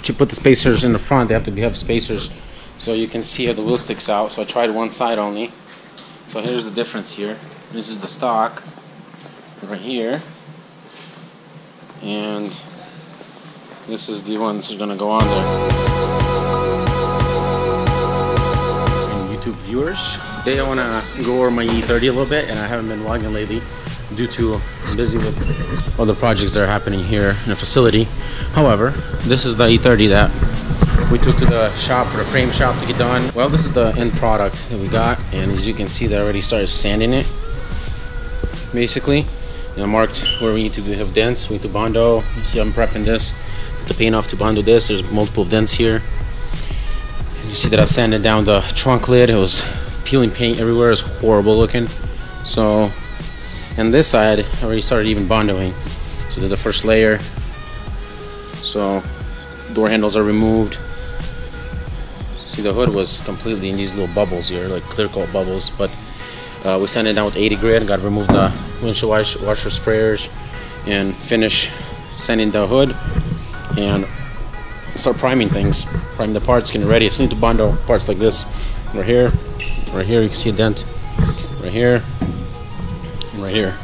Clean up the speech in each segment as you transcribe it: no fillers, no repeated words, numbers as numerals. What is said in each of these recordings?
you put the spacers in the front, they have to have spacers so you can see how the wheel sticks out. So I tried one side only. So here's the difference here. This is the stock right here, and this is the one that's going to go on there. And YouTube viewers, today I want to go over my E30 a little bit, and I haven't been vlogging lately due to I'm busy with other projects that are happening here in the facility. However, this is the E30 that we took to the shop, for the frame shop, to get done. Well, this is the end product that we got, and as you can see, they already started sanding it basically. You know, marked where we need to have dents. We need to Bondo. You see I'm prepping this to paint off to Bondo this. There's multiple dents here. And you see that I sanded down the trunk lid. It was peeling paint everywhere. It was horrible looking. So, and this side I already started even Bondoing. So did the first layer. So door handles are removed. See, the hood was completely in these little bubbles here, like clear coat bubbles, but we sanded it down with 80 grit. Got to remove the windshield washer sprayers and finish sanding the hood and start priming things, prime the parts, getting ready. I still need to Bondo parts like this. Right here you can see a dent, right here, and right here.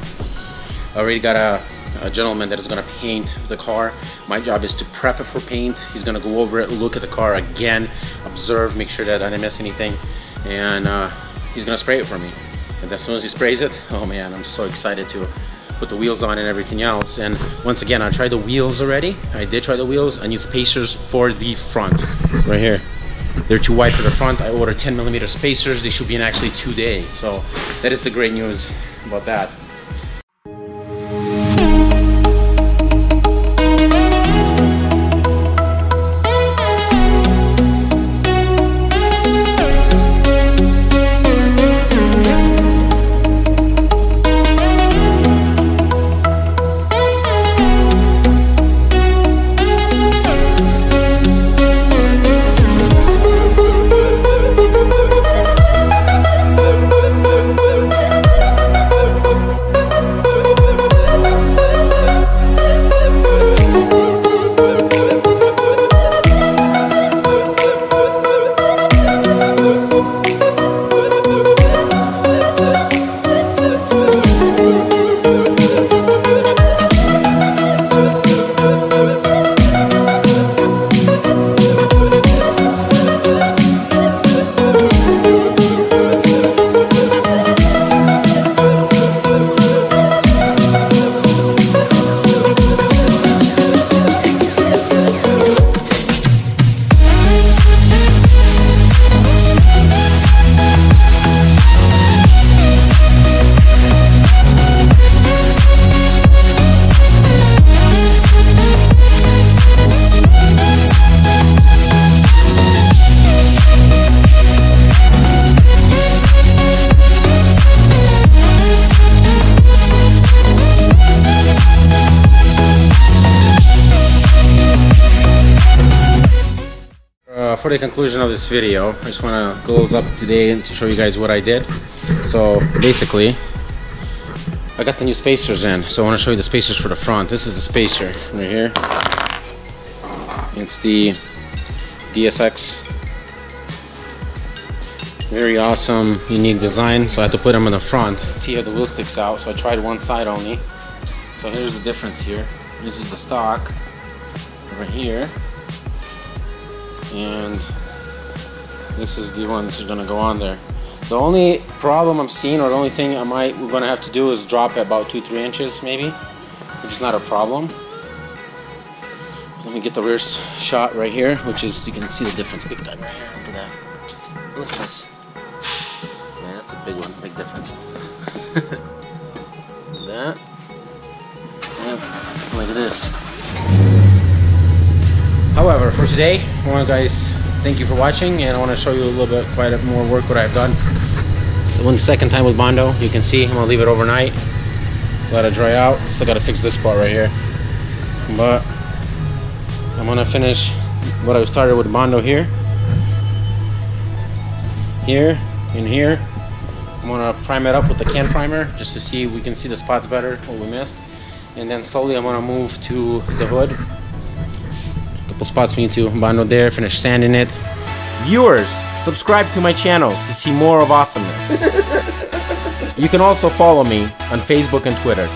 I already got a gentleman that is going to paint the car. My job is to prep it for paint. He's going to go over it, look at the car again, observe, make sure that I didn't miss anything, and he's going to spray it for me. And as soon as he sprays it, oh man, I'm so excited to put the wheels on and everything else. And once again, I tried the wheels already. I did try the wheels. I need spacers for the front, right here. They're too wide for the front. I ordered 10mm spacers. They should be in actually 2 days. So that is the great news about that. For the conclusion of this video, I just want to close up today and to show you guys what I did. So basically, I got the new spacers in, so I want to show you the spacers for the front. This is the spacer right here. It's the DSX. Very awesome, unique design. So I had to put them in the front. See how the wheel sticks out. So I tried one side only. So here's the difference here. This is the stock right here, and this is the one that's gonna go on there. The only problem I'm seeing, or the only thing we're gonna have to do, is drop it about 2-3 inches maybe, which is not a problem. Let me get the rear shot right here, which is, you can see the difference big time right here. Look at that. Look at this. Yeah, that's a big one, big difference. That. And look at this. However, for today, I want to thank you for watching, and I want to show you a little bit, quite a more work what I've done. The second time with Bondo, you can see I'm gonna leave it overnight, let it dry out. Still gotta fix this part right here, but I'm gonna finish what I started with Bondo here, and here. I'm gonna prime it up with the can primer just to see we can see the spots better, what we missed, and then slowly I'm gonna move to the hood. couple spots for me to bando there, finish sanding it. Viewers, subscribe to my channel to see more of awesomeness. You can also follow me on Facebook and Twitter.